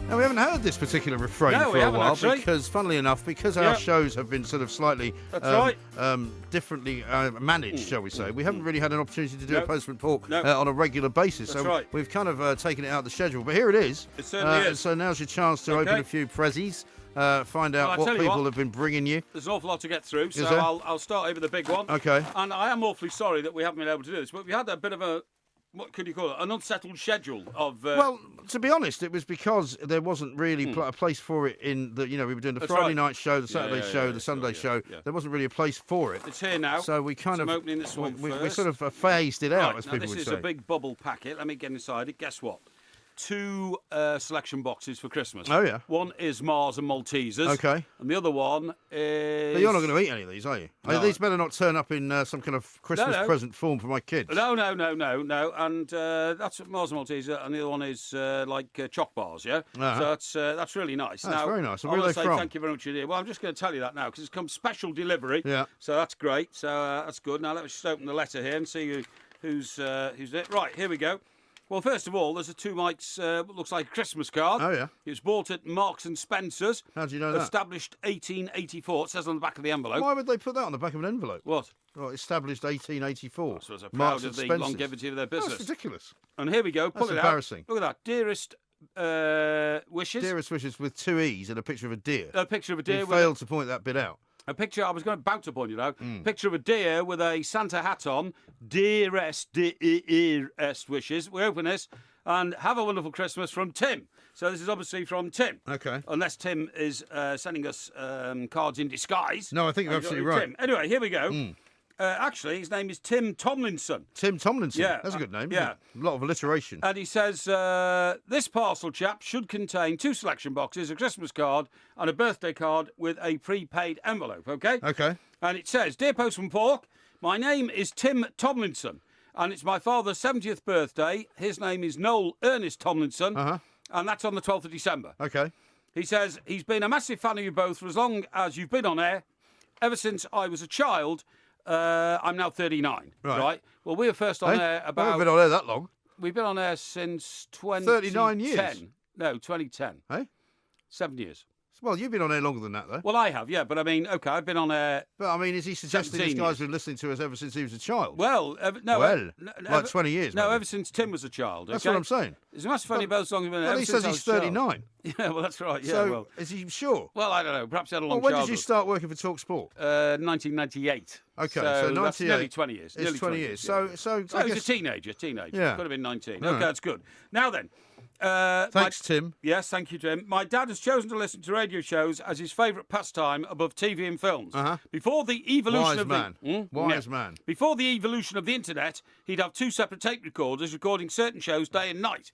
Now, we haven't heard this particular refrain for a while because, funnily enough, because our shows have been sort of slightly differently managed, shall we say, we haven't really had an opportunity to do a Postman Pork on a regular basis. So we've kind of taken it out of the schedule. But here it is. It certainly is. So now's your chance to open a few prezzies, find out what people have been bringing you. There's an awful lot to get through, so I'll start over the big one. Okay. And I am awfully sorry that we haven't been able to do this, but we had a bit of a, what could you call it, an unsettled schedule of... Well, to be honest, it was because there wasn't really a place for it in the, we were doing the Friday night show, the Saturday show, the Sunday show. There wasn't really a place for it. It's here now. So we kind of... opening this one we sort of phased it out, as people would say. This is a big bubble packet. Let me get inside it. Guess what? 2 selection boxes for Christmas. Oh, yeah. One is Mars and Maltesers. Okay. And the other one is... But you're not going to eat any of these, are you? No. These better not turn up in some kind of Christmas present form for my kids. No. And that's Mars and Malteser, and the other one is like choc bars, yeah? So that's really nice. That's very nice. I want to say thank you very much indeed. Well, I'm just going to tell you that now, because it's come special delivery. Yeah. So that's great. So that's good. Now, let me just open the letter here and see who's it. Right, here we go. Well, first of all, there's a 2 mics, looks like a Christmas card. Oh, yeah. It was bought at Marks and Spencer's. How do you know that? Established 1884. It says on the back of the envelope. Why would they put that on the back of an envelope? What? Well, established 1884. So they're proud of the longevity of their business. That's ridiculous. And here we go. Pull it embarrassing. Out. Look at that. Dearest wishes. Dearest wishes with 2 E's and a picture of a deer. A picture of a deer. You failed to point that bit out. A picture, I was about to point it out. Picture of a deer with a Santa hat on. Dearest wishes. We open this and have a wonderful Christmas from Tim. So this is obviously from Tim. Okay. Unless Tim is sending us cards in disguise. No, I think you're absolutely right. Tim. Anyway, here we go. Actually, his name is Tim Tomlinson. Tim Tomlinson? Yeah. That's a good name. Yeah. A lot of alliteration. And he says, this parcel, chap, should contain 2 selection boxes, a Christmas card and a birthday card with a prepaid envelope, OK? OK. And it says, Dear Postman Pork, my name is Tim Tomlinson, and it's my father's 70th birthday. His name is Noel Ernest Tomlinson, and that's on the 12th of December. OK. He says, he's been a massive fan of you both for as long as you've been on air, ever since I was a child. I'm now 39, right? Well, we were first on air about... We haven't been on air that long. We've been on air since 2010. 39 years? No, 2010. Hey? 7 years. Well, you've been on air longer than that, though. Well, I have, yeah, but I mean, OK, I've been on air... But, I mean, is he suggesting this guy's been listening to us ever since he was a child? Well, no. Like 20 years, No, maybe. ever since Tim was a child. That's what I'm saying. It's a massive funny about songs. Well, he says he's 39. Yeah, well, that's right, yeah. So, well, is he sure? Well, I don't know. Perhaps he had a long when childhood. did you start working for Talk Sport? 1998. OK, so 98. That's nearly 20 years. It's nearly 20 years. Yeah. So he was a teenager. Yeah. Could have been 19. All OK, right. that's good. Now then. Thanks, Tim. Yes, thank you, Tim. My dad has chosen to listen to radio shows as his favourite pastime above TV and films. Before the evolution Wise man. Before the evolution of the internet, he'd have 2 separate tape recorders recording certain shows day and night.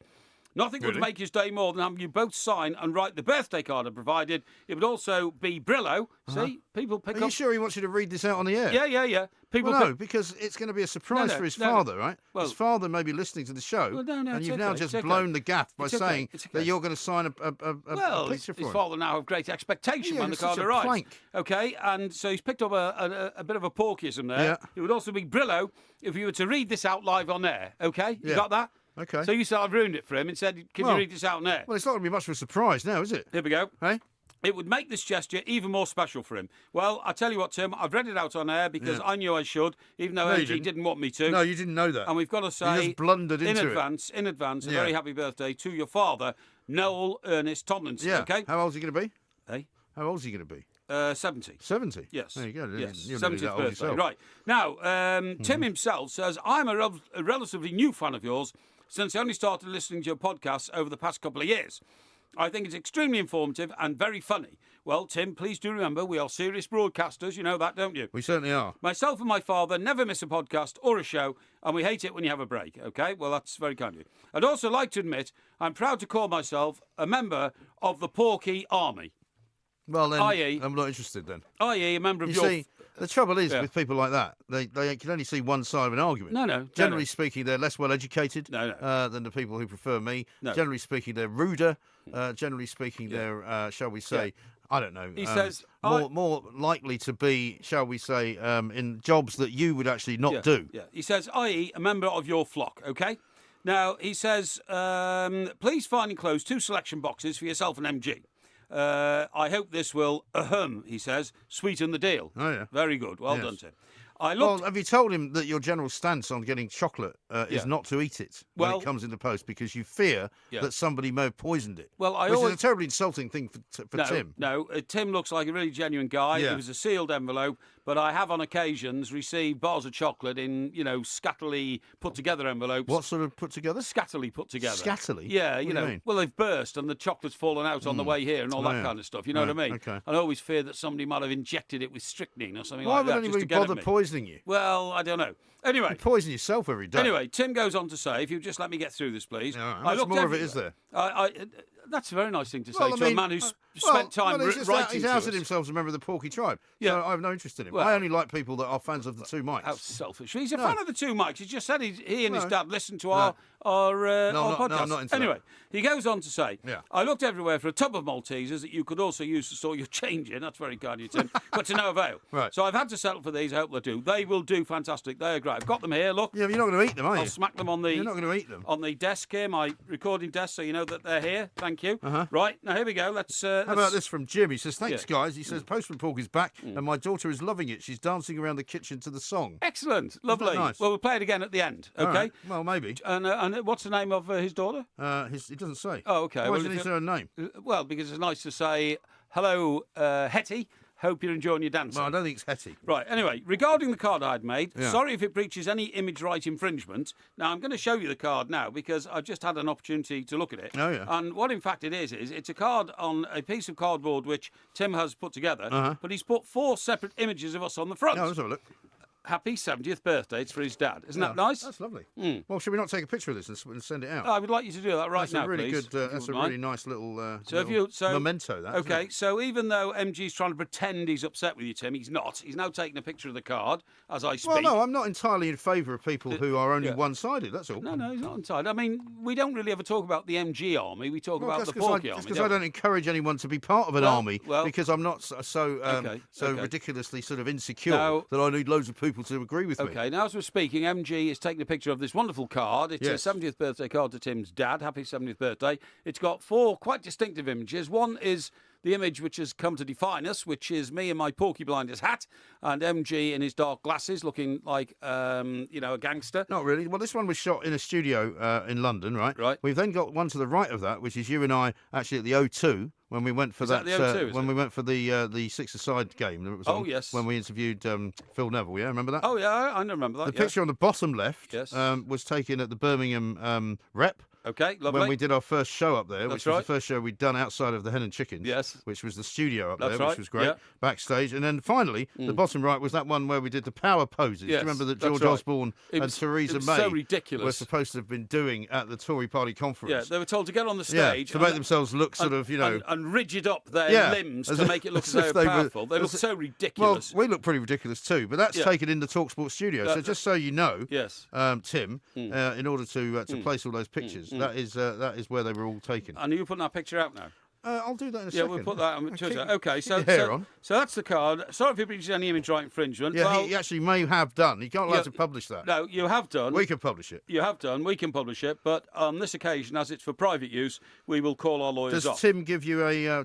Nothing would make his day more than having you both sign and write the birthday card I provided. It would also be Brillo. See, people pick up... Are you sure he wants you to read this out on the air? Yeah. No, because it's going to be a surprise for his father, right? Well, his father may be listening to the show, and you've now just blown the gaff by saying that you're going to sign a picture for him. His father now have great expectation when the card arrives. OK, and so he's picked up a bit of a Porkyism there. Yeah. It would also be Brillo if you were to read this out live on air. OK, you got that? OK. So you said I've ruined it for him and said, can you read this out on air? Well, it's not going to be much of a surprise now, is it? Here we go. Hey? It would make this gesture even more special for him. Well, I tell you what, Tim, I've read it out on air because I knew I should, even though AG didn't want me to. No, you didn't know that. And we've got to say, you just blundered into in advance, a very happy birthday to your father, Noel Ernest Tomlinson. Yeah. Okay? How old's he going to be? Hey? How old's he going to be? 70. 70? Yes. There you go. Yes. You're 70th birthday. Right. Now, Tim himself says, I'm a relatively new fan of yours since I only started listening to your podcasts over the past couple of years. I think it's extremely informative and very funny. Well, Tim, please do remember we are serious broadcasters. You know that, don't you? We certainly are. Myself and my father never miss a podcast or a show, and we hate it when you have a break, OK? Well, that's very kind of you. I'd also like to admit I'm proud to call myself a member of the Porky Army. Well, then, i.e. I'm not interested then. i.e. a member of you see, the trouble is with people like that, they can only see one side of an argument. No. Generally speaking, they're less well educated than the people who prefer me. No. Generally speaking, they're ruder. Generally speaking, they're, shall we say, I don't know. He says more likely to be, shall we say, in jobs that you would actually not do. Yeah. He says, i.e. a member of your flock, OK? Now, he says, please find enclosed 2 selection boxes for yourself and MG. I hope this will, he says, sweeten the deal. Oh, yeah. Very good. Well done, Tim. Well, have you told him that your general stance on getting chocolate is not to eat it when it comes in the post because you fear that somebody may have poisoned it? Well, which is a terribly insulting thing for Tim. No, Tim looks like a really genuine guy. It was a sealed envelope, but I have on occasions received bars of chocolate in, scattily put together envelopes. What sort of put together? Scattily put together. Scattily? Yeah, you know. Well, they've burst and the chocolate's fallen out on the way here and all that kind of stuff. You know what I mean? Okay. I always fear that somebody might have injected it with strychnine or something Why like that. Why would anybody bother poisoning you? Well, I don't know. Anyway. You poison yourself every day. Anyway, Tim goes on to say, if you just let me get through this, please. How much more of it is there? That's a very nice thing to say to a man who's spent time writing to us. He's outed himself as a member of the Porky tribe. So I have no interest in him. I only like people that are fans of the Two Mics. How selfish. He's a fan of the Two Mics. He just said he and his dad listened to our podcast. No, I'm not into anyway, he goes on to say, I looked everywhere for a tub of Maltesers that you could also use to store your change in. That's very kind of you, Tim. But to no avail. Right. So I've had to settle for these. I hope they do. They will do fantastic. They are great. I've got them here. Look. Yeah, but you're not going to eat them, are you? I'll smack them on the... You're not going to eat them. On the desk here, my recording desk, so you know that they're here. Thank you. Right, now here we go. Let's... How about this from Jim? He says, thanks, guys. He says, Postman Pork is back, and my daughter is loving it. She's dancing around the kitchen to the song. Excellent. Lovely. Nice? Well, we'll play it again at the end, okay? Right. Well, maybe. And what's the name of his daughter? He doesn't say. Oh, okay. Why doesn't he say her name? Well, because it's nice to say, hello, Hetty. Hope you're enjoying your dancing. Well, I don't think it's Hetty. Right, anyway, regarding the card I'd made, sorry if it breaches any image right infringement. Now, I'm going to show you the card now because I've just had an opportunity to look at it. Oh, yeah. And what, in fact, it is it's a card on a piece of cardboard which Tim has put together, but he's put 4 separate images of us on the front. No, let's have a look. Happy 70th birthday. It's for his dad. Isn't that nice? That's lovely. Well, should we not take a picture of this and send it out? I would like you to do that right now, really please. That's a really nice little, memento, that. Okay, so even though MG's trying to pretend he's upset with you, Tim, he's not. He's now taking a picture of the card as I speak. Well, no, I'm not entirely in favour of people who are only one-sided, that's all. No, he's not entirely. I mean, we don't really ever talk about the MG army. We talk about the Porky army. That's because I don't encourage anyone to be part of an army because I'm not so ridiculously sort of insecure that I need loads of people to agree with me. Okay, now as we're speaking, MG is taking a picture of this wonderful card. It's a 70th birthday card to Tim's dad. Happy 70th birthday. It's got 4 quite distinctive images. One is the image which has come to define us, which is me in my Porky Blinders hat and MG in his dark glasses looking like, a gangster. Not really. Well, this one was shot in a studio in London, right? Right. We've then got one to the right of that, which is you and I actually at the O2 when we went for that the O2, when we went for the Six-a-Side game. That was on, yes. When we interviewed Phil Neville, yeah? Remember that? Oh, yeah, I remember that. The picture on the bottom left Yes. was taken at the Birmingham Rep. Okay, lovely. When we did our first show up there, which was the first show we'd done outside of the Hen and Chickens, yes, which was the studio up That's there, which was great, backstage. And then finally, the bottom right was that one where we did the power poses. Yes, do you remember that George Osborne and Theresa May so ridiculous. were supposed to have been doing at the Tory party conference? Yeah, they were told to get on the stage to make themselves look sort of, and rigid up their limbs to make it look as though they were powerful. They look so ridiculous. Well, we look pretty ridiculous too, but that's taken in the TalkSport studio. So just so you know, Tim, in order to place all those pictures, that is where they were all taken. And are you putting that picture out now? I'll do that in a second. Yeah, we'll put that on Twitter. Okay, so that's the card. Sorry if it breaches any image right infringement. Yeah, he actually may have done. He can't allowed to publish that. No, you have done. We can publish it. You have done. We can publish it. But on this occasion, as it's for private use, we will call our lawyers off. Does Tim give you a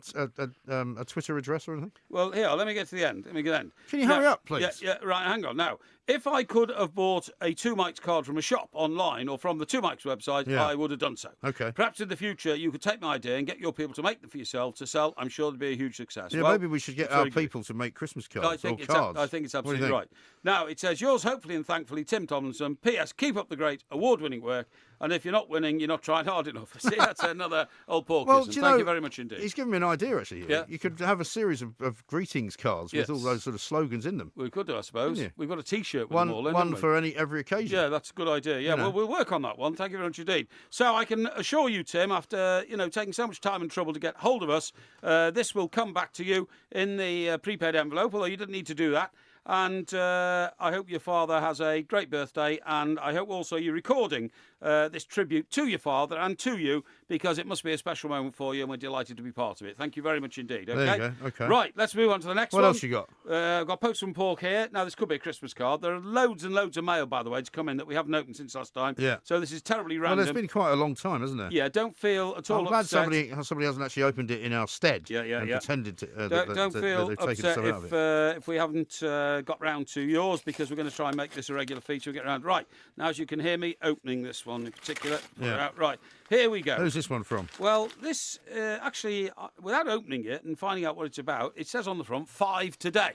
Twitter address or anything? Well, here, let me get to the end. Can you hurry up, please? Yeah, right, hang on. Now, if I could have bought a Two Mics card from a shop online or from the Two Mics website, I would have done so. Okay. Perhaps in the future, you could take my idea and get your people to make them for yourself to sell. I'm sure it'd be a huge success. Yeah, maybe we should get our people to make Christmas cards or cards. I think it's absolutely right. Now, it says, yours hopefully and thankfully, Tim Tomlinson. P.S. Keep up the great award-winning work. And if you're not winning, you're not trying hard enough. See, that's another old Porkyism. Well, Thank you very much indeed. He's given me an idea, actually. Yeah. You could have a series of greetings cards with all those sort of slogans in them. We could do, I suppose. We've got a T-shirt with one, them all in, one for every occasion. Yeah, that's a good idea. Yeah, well, we'll work on that one. Thank you very much indeed. So I can assure you, Tim, after taking so much time and trouble to get hold of us, this will come back to you in the prepaid envelope, although you didn't need to do that. And I hope your father has a great birthday, and I hope also your recording this tribute to your father and to you, because it must be a special moment for you, and we're delighted to be part of it. Thank you very much indeed. Okay? There you go. Okay. Right, let's move on to the next one. What else you got? I've got Postman Pork here. Now, this could be a Christmas card. There are loads and loads of mail, by the way, to come in that we haven't opened since last time. Yeah. So this is terribly random. Well, it's been quite a long time, hasn't it? Yeah, don't feel at all I'm glad upset. somebody hasn't actually opened it in our stead. Yeah. Pretended to. Don't feel they've taken upset some out of it. if we haven't got round to yours, because we're going to try and make this a regular feature. We'll get round. Right, now as you can hear me opening this one in particular. Yeah. Right, here we go. Who's this one from? Well, this actually, without opening it and finding out what it's about, it says on the front, 5 today.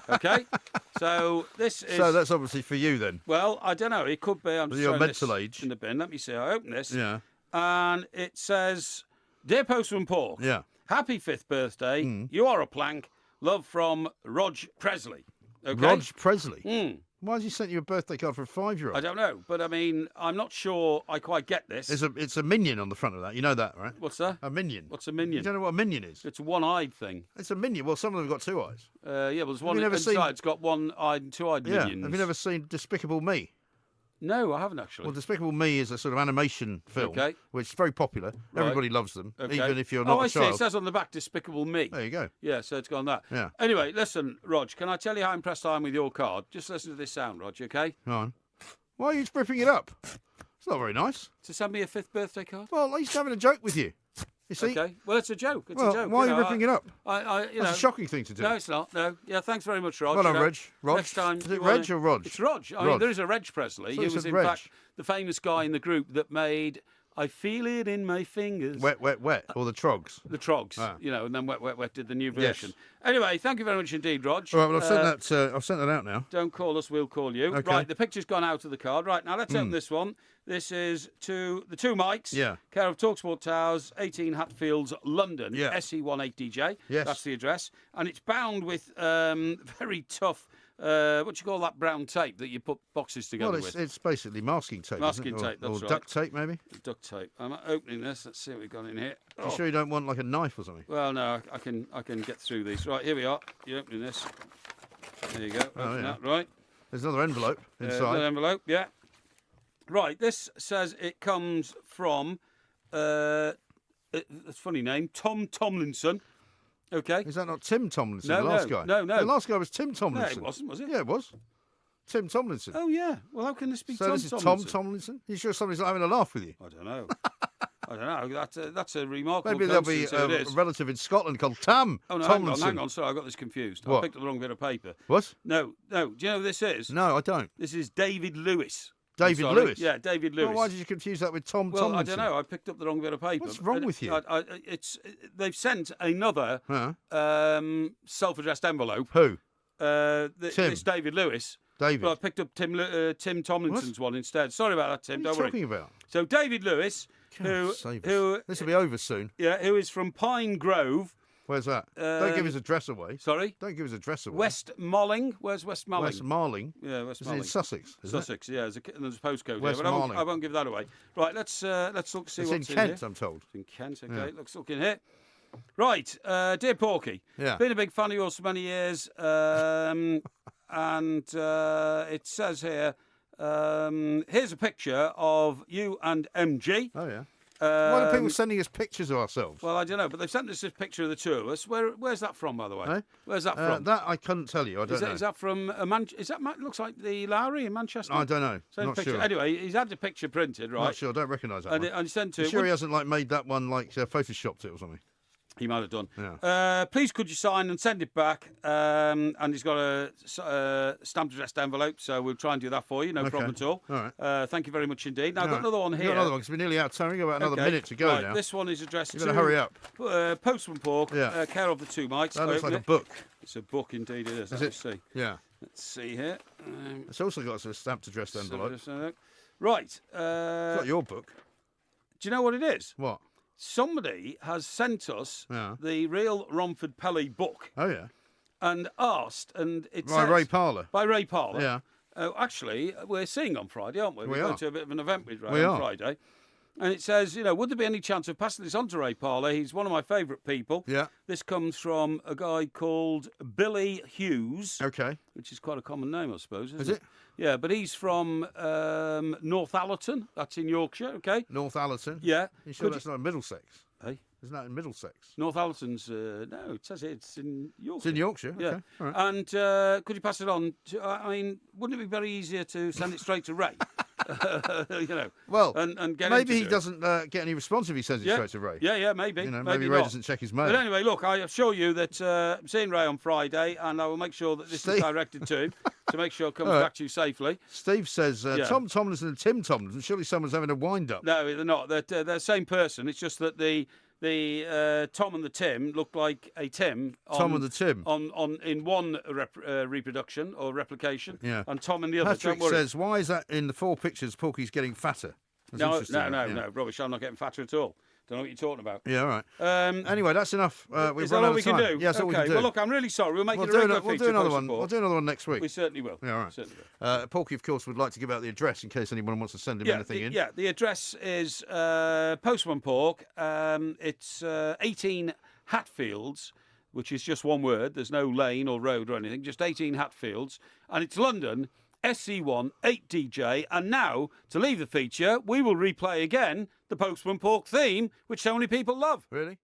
Okay? So this is... So that's obviously for you then. Well, I don't know. It could be. I'm just Your throwing mental this age. in the bin. Let me see. I open this. Yeah. And it says, Dear Postman Pork. Yeah. Happy 5th birthday. You are a plank. Love from Rog Presley. Okay? Rog Presley? Why has he sent you a birthday card for a 5-year-old? I don't know, but I mean, I'm not sure I quite get this. It's a minion on the front of that. You know that, right? What's that? A minion. What's a minion? You don't know what a minion is? It's a one-eyed thing. It's a minion. Well, some of them have got 2 eyes. Yeah, well, there's one you never inside. seen- It's got one-eyed and two-eyed minions. Have you never seen Despicable Me? No, I haven't actually. Well, Despicable Me is a sort of animation film, which is very popular. Right. Everybody loves them, Okay. even if you're not I a see. child. It says on the back, Despicable Me. There you go. Yeah, so it's gone that. Yeah. Anyway, listen, Rog, can I tell you how impressed I am with your card? Just listen to this sound, Rog, okay? Go on. Why are you ripping it up? It's not very nice. To send me a 5th birthday card? Well, he's having a joke with you. You see? Okay. Well, it's a joke. It's Well, a joke. why are you know, ripping it up? You That's know, a shocking thing to do. No, it's not. No. Yeah, thanks very much, Rog. Well done, You know, Reg. Rog. Next time. Is it Reg or Rog? It's Rog. I mean, Rog. there is a Reg Presley. So He it was, said in Reg. fact, the famous guy in the group that made I Feel It in My Fingers. Wet, wet, wet. Or the Trogs. The Trogs, Ah. you know, and then Wet, Wet, Wet did the new Yes. version. Anyway, thank you very much indeed, Rog. All right, well, I've sent that out now. Don't call us, we'll call you. Okay. Right, the picture's gone out of the card. Right, now let's open this one. This is to the 2 mics. Yeah. Care of Talksport Towers, 18 Hatfields, London, Yeah. SE18DJ. Yes. That's the address. And it's bound with very tough, what do you call that brown tape that you put boxes together Well, with? it's basically masking tape. Masking isn't it? tape, that's or right. duct tape, maybe. Duct tape. I'm opening this. Let's see what we've got in here. You sure you don't want like a knife or something? Well, no, I can get through these. Right, here we are. You're opening this. There you go. Open that. Right. There's another envelope inside. Another envelope, yeah. Right, this says it comes from, that's a funny name, Tom Tomlinson. Okay. Is that not Tim Tomlinson, No, the last no, guy? no, no. The last guy was Tim No, Tomlinson. it wasn't, was it? Yeah, it was. Tim Tomlinson. Oh, yeah. Well, how can this be So Tom this is Tomlinson? Tom Tomlinson? You sure somebody's not having a laugh with you? I don't know. I don't know. That's a remarkable Maybe there'll be coincidence, so it a is. relative in Scotland called Tam Oh, no, Tomlinson. hang on. Sorry, I got this confused. I What? picked up the wrong bit of paper. What? No. Do you know who this is? No, I don't. This is David Lewis. David I'm sorry. Lewis? Yeah, David Lewis. Well, why did you confuse that with Tom Well, Tomlinson? I don't know. I picked up the wrong bit of paper. What's wrong with you? They've sent another Huh? self-addressed envelope. Who? Tim. Tim. It's David Lewis. David. But I picked up Tim Tomlinson's one instead. Sorry about that, Tim. What are Don't you worry. talking about? So David Lewis, God save us. who This will be over soon. who is from Pine Grove. Where's that? Don't give his address away. Sorry, Don't give his address away. West Malling. Where's West Malling? West Marling. Yeah, West Is it Malling. in Sussex? Isn't Sussex. Yeah, there's a postcode West here, but Malling. I won't give that away. Right, let's look see It's what's in Kent, here. I'm told. It's in Kent. Okay, Yeah. let's look in here. Right, dear Porky. Yeah. Been a big fan of yours for many years, and it says here. Here's a picture of you and MG. Oh, yeah. Why are people Um, sending us pictures of ourselves? Well, I don't know, but they've sent us this picture of the two of us. Where's that from, by the way? Eh? Where's that from? That I couldn't tell you. I don't know. Is that from Is that looks like the Lowry in Manchester? I don't know. Same Not picture. sure. Anyway, he's had the picture printed, right? Not sure. I don't recognise that And, one. and sent to You it. sure he hasn't like made that one like photoshopped it or something? He might have done. Yeah. Please could you sign and send it back? And he's got a stamped addressed envelope, so we'll try and do that for you. No problem at all. All right. Thank you very much indeed. Now, I've All got another one You've here. got another one because we're nearly out of time. We've got about another Okay. minute to go Right, now. This one is addressed You've to got to hurry up. Postman Pork, Yeah. care of the 2 mics. That looks Open like a it. book. It's a book indeed, it is. Is Let's it? see. Yeah. Let's see here. It's also got a stamped addressed envelope. Right. It's not your book. Do you know what it is? What? Somebody has sent us Yeah. the real Romford Pelly book Oh, yeah. and asked, and it By says, Ray Parlour. By Ray Parlour. Yeah. Actually, we're seeing on Friday, aren't we? We We're are. going to a bit of an event with Ray We on are. Friday. And it says, would there be any chance of passing this on to Ray Parlour? He's one of my favourite people. Yeah. This comes from a guy called Billy Hughes. Okay. Which is quite a common name, I suppose, Is it? Yeah, but he's from Northallerton. That's in Yorkshire, okay? Northallerton? Yeah. You sure that's not in Middlesex? Hey? Isn't that in Middlesex? Northallerton's, no, it says it's in Yorkshire. It's in Yorkshire? Yeah. Okay. All right. And could you pass it on wouldn't it be very easier to send it straight to Ray? Well, and get maybe he it. doesn't get any response if he sends it straight to Ray. Yeah, maybe. Maybe Ray doesn't check his mail. But anyway, look, I assure you that I'm seeing Ray on Friday, and I will make sure that this is directed to him to make sure it comes back to you safely. Steve says Tom Tomlinson and Tim Tomlinson. Surely someone's having a wind-up. No, they're not. They're the same person. It's just that the Tom and the Tim look like a Tim. Tom and the Tim. In one reproduction or replication. Yeah. And Tom in the other. Patrick says, why is that in the 4 pictures Porky's getting fatter? That's No, rubbish. I'm not getting fatter at all. Don't know what you're talking about. Yeah, all right. Anyway, that's enough. Is that all we can do? Yeah, that's all we can do. Well, look, I'm really sorry. We'll make it a regular feature. We'll do another one. We'll do another one next week. We certainly will. Yeah, all right. Certainly will. Porky, of course, would like to give out the address in case anyone wants to send him anything in. Yeah, the address is Postman Pork. It's 18 Hatfields, which is just one word. There's no lane or road or anything. Just 18 Hatfields. And it's London, SC1 8DJ. And now, to leave the feature, we will replay again the Postman Pork theme, which so many people love. Really?